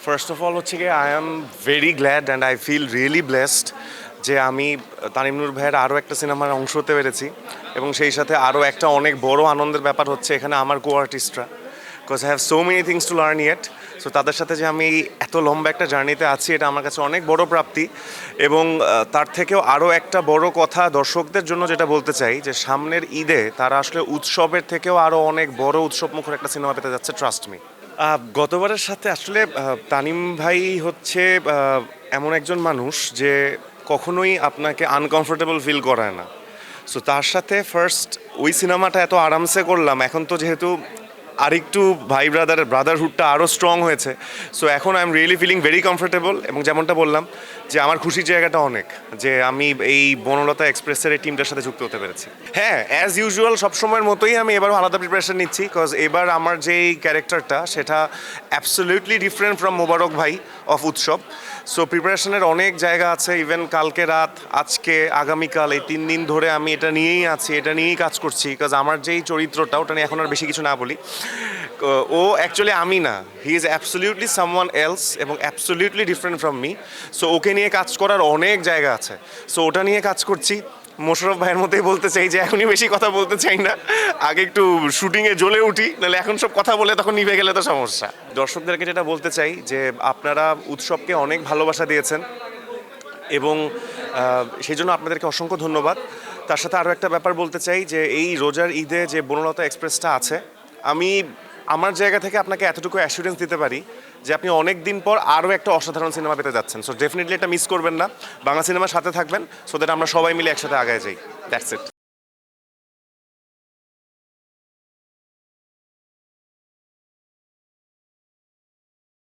First of all হচ্ছে কি I am very glad and I feel really blessed যে আমি তানিম নূর ভাইয়ের আরও একটা সিনেমার অংশ হতে পেরেছি এবং সেই সাথে আরও একটা অনেক বড় আনন্দের ব্যাপার হচ্ছে এখানে আমার কো আর্টিস্টরা because I have so many things to learn yet. So তাদের সাথে যে আমি এত লম্বা একটা জার্নিতে আছি এটা আমার কাছে অনেক বড় প্রাপ্তি এবং তার থেকেও আরও একটা বড় কথা দর্শকদের জন্য যেটা বলতে চাই যে সামনের ঈদে তারা আসলে উৎসবের থেকেও আরও অনেক বড় উৎসবমুখর একটা সিনেমা পেতে যাচ্ছে, ট্রাস্ট মি। গতবারের সাথে আসলে তানিম ভাই হচ্ছে এমন একজন মানুষ যে কখনোই আপনাকে আনকমফোর্টেবল ফিল করায় না। সো তার সাথে ফার্স্ট ওই সিনেমাটা এত আরামসে করলাম, এখন তো যেহেতু আরেকটু ভাই ব্রাদারহুডটা আরও স্ট্রং হয়েছে। সো এখন I am really feeling very comfortable এবং যেমনটা বললাম যে আমার খুশির জায়গাটা অনেক যে আমি এই বনলতা এক্সপ্রেসের এই টিমটার সাথে যুক্ত হতে পেরেছি। হ্যাঁ, অ্যাজ ইউজুয়াল সবসময়ের মতোই আমি এবারও আলাদা প্রিপারেশন নিচ্ছি বিকজ এবার আমার যেই ক্যারেক্টারটা সেটা অ্যাবসলিউটলি ডিফারেন্ট ফ্রম মোবারক ভাই অফ উৎসব। সো প্রিপারেশনের অনেক জায়গা আছে, ইভেন কালকে রাত, আজকে, আগামীকাল, এই 3 দিন ধরে আমি এটা নিয়েই আছি, এটা নিয়েই কাজ করছি বিকজ আমার যেই চরিত্রটা ওটা নিয়ে এখন আর বেশি কিছু না বলি, ও অ্যাকচুয়ালি আমি না, he is absolutely someone else এবং absolutely different from me. So ওকে নিয়ে কাজ করার অনেক জায়গা আছে, সো ওটা নিয়ে কাজ করছি। মোশাররফ ভাইয়ের মধ্যেই বলতে চাই যে এখনই বেশি কথা বলতে চাই না, আগে একটু শুটিংয়ে জ্বলে উঠি, নাহলে এখন সব কথা বলে তখন নিভে গেলে তো সমস্যা। দর্শকদেরকে যেটা বলতে চাই যে আপনারা উৎসবকে অনেক ভালোবাসা দিয়েছেন এবং সেই জন্য আপনাদেরকে অসংখ্য ধন্যবাদ। তার সাথে আরও একটা ব্যাপার বলতে চাই যে এই রোজার ঈদে যে বনলতা এক্সপ্রেসটা আছে, আমি আমার জায়গা থেকে আপনাকে এতটুকু অ্যাসুরেন্স দিতে পারি যে আপনি অনেক দিন পর আরও একটা অসাধারণ সিনেমা পেতে যাচ্ছেন। সো ডেফিনেটলি এটা মিস করবেন না, বাংলা সিনেমার সাথে থাকবেন সো দ্যাট আমরা সবাই মিলে একসাথে আগায় যাই। That's it.